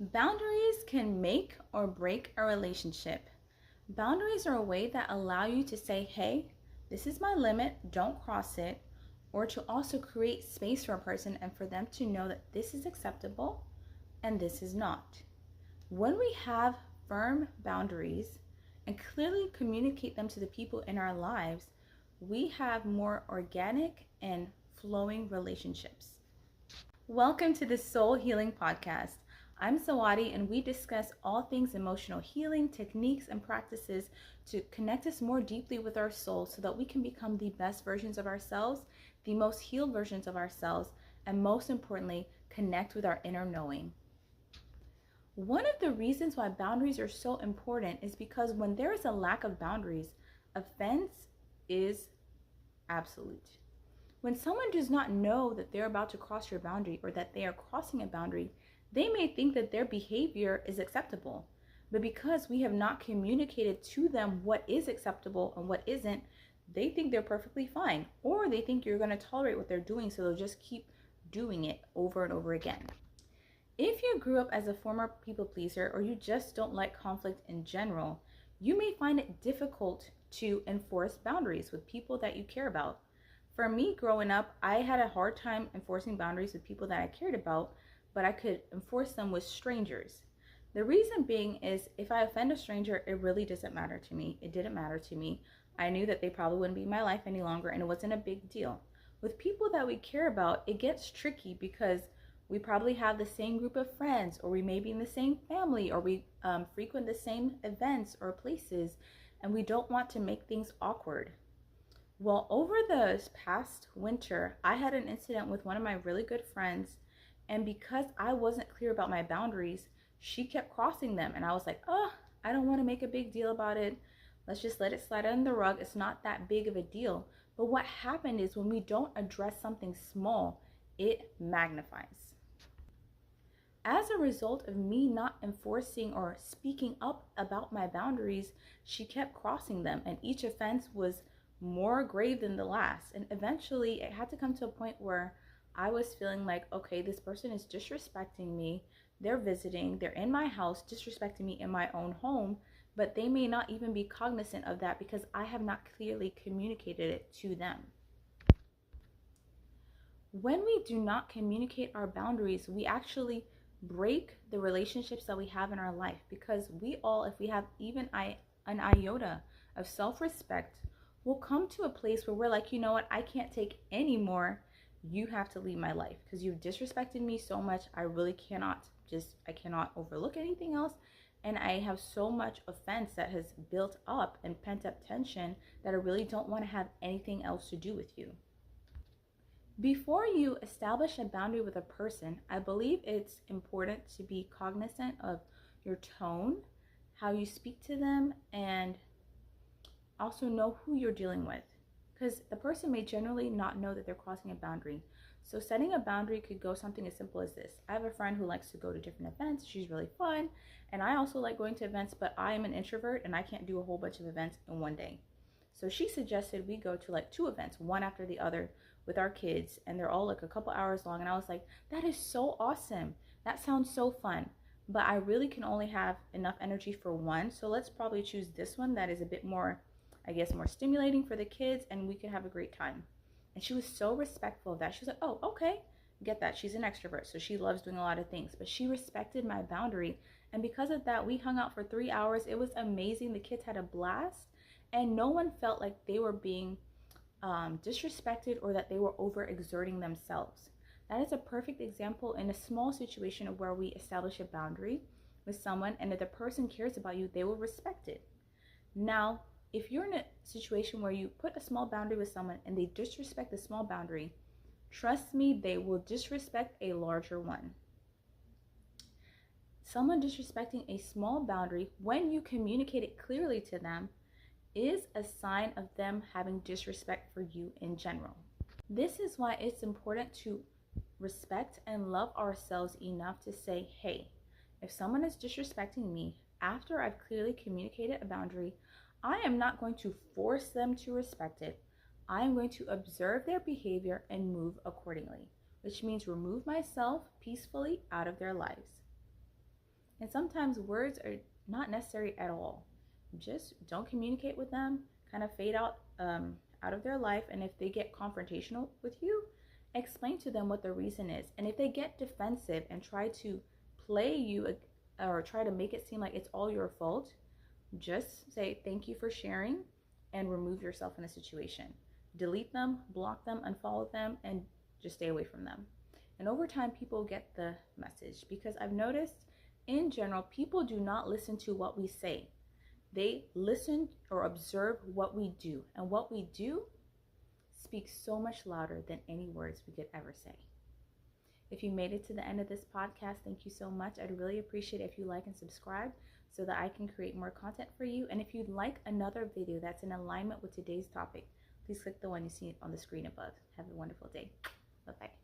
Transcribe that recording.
Boundaries can make or break a relationship. Boundaries are a way that allow you to say, hey, this is my limit, don't cross it, or to also create space for a person and for them to know that this is acceptable and this is not. When we have firm boundaries and clearly communicate them to the people in our lives, we have more organic and flowing relationships. Welcome to the Soul Healing Podcast. I'm Sawadi, and we discuss all things emotional healing, techniques, and practices to connect us more deeply with our soul so that we can become the best versions of ourselves, the most healed versions of ourselves, and most importantly, connect with our inner knowing. One of the reasons why boundaries are so important is because when there is a lack of boundaries, offense is absolute. When someone does not know that they're about to cross your boundary or that they are crossing a boundary, they may think that their behavior is acceptable. But because we have not communicated to them what is acceptable and what isn't, they think they're perfectly fine, or they think you're going to tolerate what they're doing, so they'll just keep doing it over and over again. If you grew up as a former people pleaser or you just don't like conflict in general, you may find it difficult to enforce boundaries with people that you care about. For me, growing up, I had a hard time enforcing boundaries with people that I cared about, but I could enforce them with strangers. The reason being is if I offend a stranger, it really doesn't matter to me. It didn't matter to me. I knew that they probably wouldn't be in my life any longer, and it wasn't a big deal. With people that we care about, it gets tricky because we probably have the same group of friends, or we may be in the same family, or we frequent the same events or places, and we don't want to make things awkward. Well, over the past winter, I had an incident with one of my really good friends, and because I wasn't clear about my boundaries, she kept crossing them, and I was like, oh, I don't want to make a big deal about it. Let's just let it slide under the rug. It's not that big of a deal. But what happened is when we don't address something small, it magnifies. As a result of me not enforcing or speaking up about my boundaries, she kept crossing them, and each offense was more grave than the last. And eventually it had to come to a point where I was feeling like, okay, this person is disrespecting me. They're visiting, they're in my house, disrespecting me in my own home, but they may not even be cognizant of that because I have not clearly communicated it to them. When we do not communicate our boundaries, we actually break the relationships that we have in our life, because we all, if we have even an iota of self-respect, we'll come to a place where we're like, you know what, I can't take any more. You have to leave my life because you've disrespected me so much. I really cannot overlook anything else. And I have so much offense that has built up and pent up tension that I really don't want to have anything else to do with you. Before you establish a boundary with a person, I believe it's important to be cognizant of your tone, how you speak to them, and also know who you're dealing with, because the person may generally not know that they're crossing a boundary. So setting a boundary could go something as simple as this. I have a friend who likes to go to different events. She's really fun, and I also like going to events, but I am an introvert and I can't do a whole bunch of events in one day. So she suggested we go to like 2 events, one after the other, with our kids, and they're all like a couple hours long. And I was like, that is so awesome. That sounds so fun. But I really can only have enough energy for one. So let's probably choose this one that is a bit more, I guess, more stimulating for the kids, and we can have a great time. And she was so respectful of that. She was like, oh, okay, get that. She's an extrovert, so she loves doing a lot of things, but she respected my boundary. And because of that, we hung out for 3 hours. It was amazing. The kids had a blast, and no one felt like they were being disrespected or that they were overexerting themselves. That is a perfect example in a small situation of where we establish a boundary with someone, and if the person cares about you, they will respect it. Now, if you're in a situation where you put a small boundary with someone and they disrespect the small boundary, trust me, they will disrespect a larger one. Someone disrespecting a small boundary, when you communicate it clearly to them, is a sign of them having disrespect for you in general. This is why it's important to respect and love ourselves enough to say, hey, if someone is disrespecting me after I've clearly communicated a boundary, I am not going to force them to respect it. I am going to observe their behavior and move accordingly, which means remove myself peacefully out of their lives. And sometimes words are not necessary at all. Just don't communicate with them, kind of fade out of their life. And if they get confrontational with you, explain to them what the reason is. And if they get defensive and try to play you or try to make it seem like it's all your fault, just say thank you for sharing and remove yourself in a situation. Delete them, block them, unfollow them, and just stay away from them. And over time, people get the message, because I've noticed in general, people do not listen to what we say. They listen or observe what we do. And what we do speaks so much louder than any words we could ever say. If you made it to the end of this podcast, thank you so much. I'd really appreciate it if you like and subscribe so that I can create more content for you. And if you'd like another video that's in alignment with today's topic, please click the one you see on the screen above. Have a wonderful day. Bye-bye.